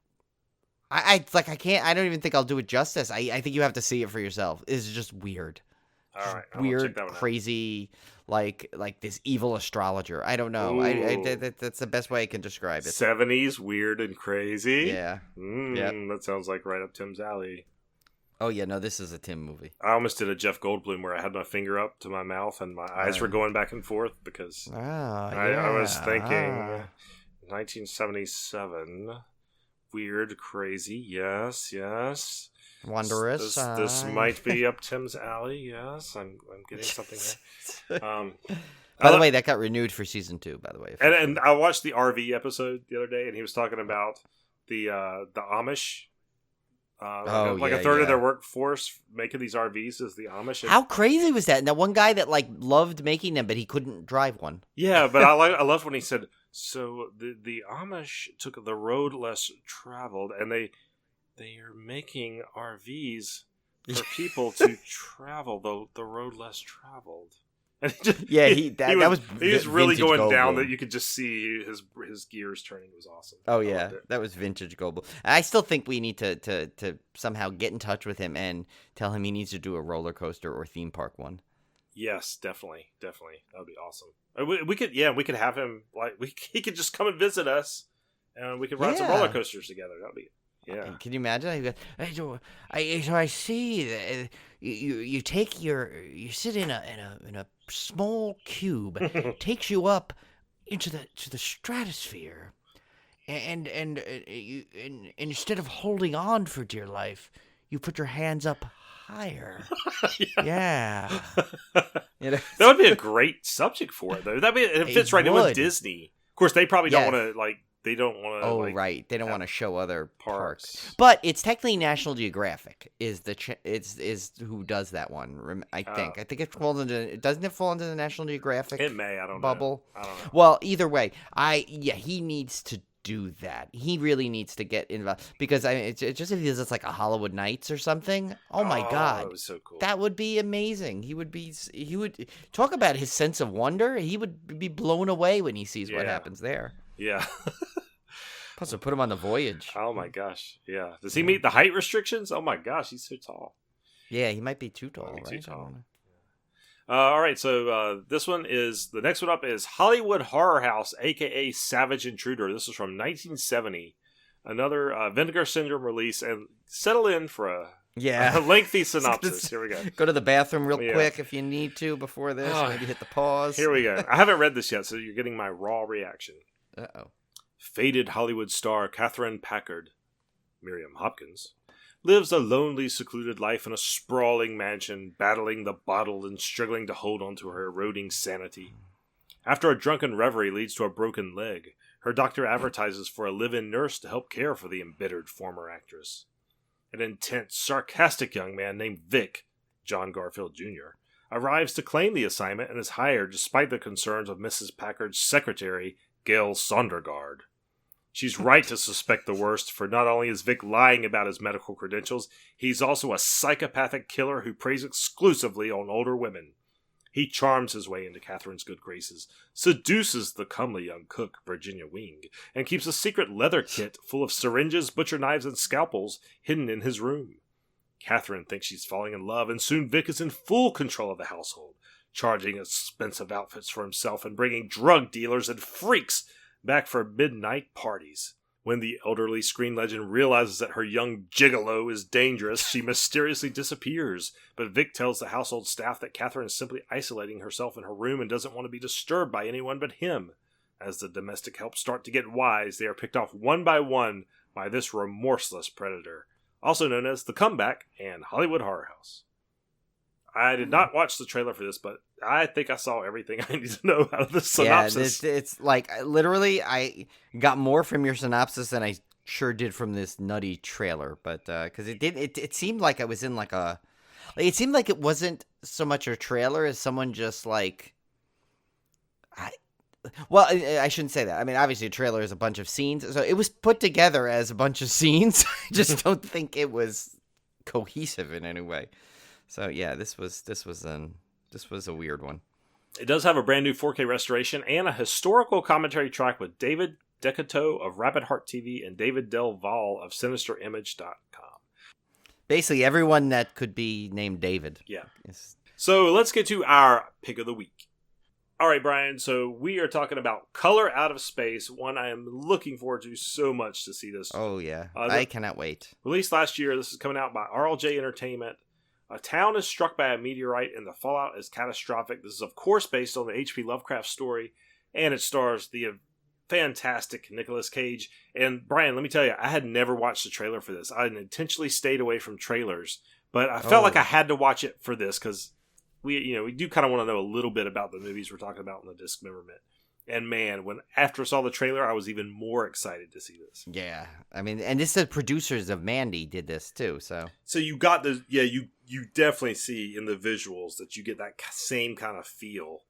I don't even think I'll do it justice. I think you have to see it for yourself. It's just weird. All right. Weird, crazy, like this evil astrologer. I don't know. That's the best way I can describe it. 70s, weird and crazy. Yeah. That sounds like right up Tim's alley. Oh, yeah, no, this is a Tim movie. I almost did a Jeff Goldblum where I had my finger up to my mouth and my eyes were going back and forth because I was thinking 1977. Weird, crazy, yes. Wondrous. This might be up Tim's alley, yes. I'm getting something there. By the way, that got renewed for season 2, by the way. And I watched the RV episode the other day, and he was talking about the Amish. A third of their workforce making these RVs is the Amish. How crazy was that? And that one guy that, like, loved making them, but he couldn't drive one. Yeah, but I loved when he said, so the Amish took the road less traveled, and they are making RVs for people to travel the road less traveled. And he was really going Goldblum. down that you could just see his gears turning. It was awesome. Oh yeah, that was vintage Goldblum. I still think we need to somehow get in touch with him and tell him he needs to do a roller coaster or theme park one. Yes, definitely. That would be awesome. We could have him, like, he could just come and visit us, and we could ride some roller coasters together. That'd be. Yeah. Can you imagine? So I see that you sit in a small cube, takes you up into the stratosphere, and instead of holding on for dear life, you put your hands up higher. Yeah. You know? That would be a great subject for it, though. It fits right in with would. Disney. Of course, they probably don't Yes. want to, like, they don't want to, Oh, like, right. They don't want to show other parks. But it's technically National Geographic is is who does that one. I think. I think it falls into. Doesn't it fall into the National Geographic? It may. I don't bubble. know. I don't know. Well, either way, he needs to do that. He really needs to get involved because it's just if he does like a Hollywood Nights or something. Oh my God, that was so cool. that would be amazing. He would talk about his sense of wonder. He would be blown away when he sees what happens there. Yeah. Plus, we'll put him on the voyage. Oh my gosh. Yeah. Does he meet the height restrictions? Oh my gosh, he's so tall. Yeah, he might be too tall. Might be right? too tall. All right, so the next one up is Hollywood Horror House, aka Savage Intruder. This is from 1970. Another Vinegar Syndrome release, and settle in for a lengthy synopsis. Here we go. Go to the bathroom real quick if you need to before this. Maybe hit the pause. Here we go. I haven't read this yet, so you're getting my raw reaction. Uh-oh. Faded Hollywood star Catherine Packard, Miriam Hopkins, lives a lonely, secluded life in a sprawling mansion, battling the bottle and struggling to hold on to her eroding sanity. After a drunken reverie leads to a broken leg, her doctor advertises for a live-in nurse to help care for the embittered former actress. An intense, sarcastic young man named Vic, John Garfield Jr., arrives to claim the assignment and is hired despite the concerns of Mrs. Packard's secretary, Gail Sondergaard. She's right to suspect the worst, for not only is Vic lying about his medical credentials, he's also a psychopathic killer who preys exclusively on older women. He charms his way into Catherine's good graces, seduces the comely young cook, Virginia Wing, and keeps a secret leather kit full of syringes, butcher knives, and scalpels hidden in his room. Catherine thinks she's falling in love, and soon Vic is in full control of the household, charging expensive outfits for himself and bringing drug dealers and freaks back for midnight parties. When the elderly screen legend realizes that her young gigolo is dangerous, she mysteriously disappears. But Vic tells the household staff that Catherine is simply isolating herself in her room and doesn't want to be disturbed by anyone but him. As the domestic help start to get wise, they are picked off one by one by this remorseless predator, also known as The Comeback and Hollywood Horror House. I did not watch the trailer for this, but I think I saw everything I need to know out of the synopsis. Yeah, it's like, literally, I got more from your synopsis than I sure did from this nutty trailer. But, because it seemed like I was in like a, like, it seemed like it wasn't so much a trailer as someone just like, well, I shouldn't say that. I mean, obviously a trailer is a bunch of scenes. So it was put together as a bunch of scenes. I just don't think it was cohesive in any way. So yeah, this was a weird one. It does have a brand new 4K restoration and a historical commentary track with David Decato of Rapid Heart TV and David Del Valle of SinisterImage.com. Basically, everyone that could be named David. Yeah. So let's get to our pick of the week. All right, Brian. So we are talking about Color Out of Space, one I am looking forward to so much to see this. Oh yeah, I cannot wait. Released last year, this is coming out by RLJ Entertainment. A town is struck by a meteorite and the fallout is catastrophic. This is, of course, based on the H.P. Lovecraft story, and it stars the fantastic Nicolas Cage. And, Brian, let me tell you, I had never watched the trailer for this. I had intentionally stayed away from trailers, but I felt like I had to watch it for this because we do kind of want to know a little bit about the movies we're talking about in the Discmemberment. And man, after I saw the trailer, I was even more excited to see this. Yeah, I mean, and this is the producers of Mandy did this too, so you got the you definitely see in the visuals that you get that same kind of feel.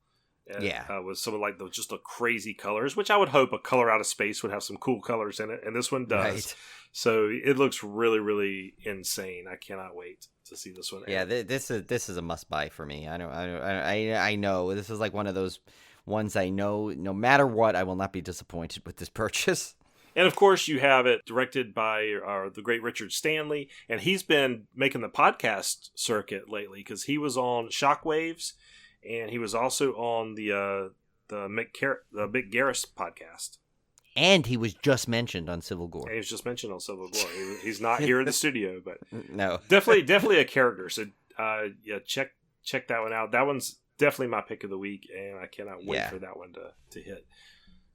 With some of like just the crazy colors, which I would hope a Color Out of Space would have some cool colors in it, and this one does. Right. So it looks really, really insane. I cannot wait to see this one. Yeah, this is a must buy for me. I know this is like one of those ones I know no matter what I will not be disappointed with this purchase. And of course you have it directed by the great Richard Stanley, and he's been making the podcast circuit lately because he was on Shockwaves, and he was also on the Mick Garris podcast. And he was just mentioned on Civil Gore. He's He's not here in the studio, but no, definitely a character. So check that one out. That one's definitely my pick of the week, and I cannot wait for that one to hit.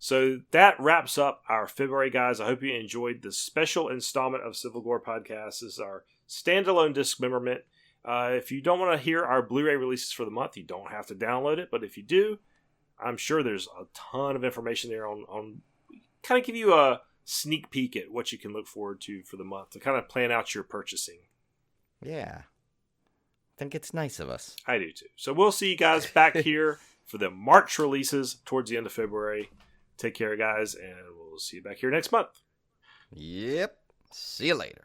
So that wraps up our February, guys. I hope you enjoyed this special installment of Civil Gore Podcast. This is our standalone Discmemberment. If you don't want to hear our Blu-ray releases for the month, you don't have to download it. But if you do, I'm sure there's a ton of information there on kind of give you a sneak peek at what you can look forward to for the month to kind of plan out your purchasing. Yeah. I think it's nice of us. I do too. So we'll see you guys back here for the March releases towards the end of February. Take care, guys, and we'll see you back here next month. Yep. See you later.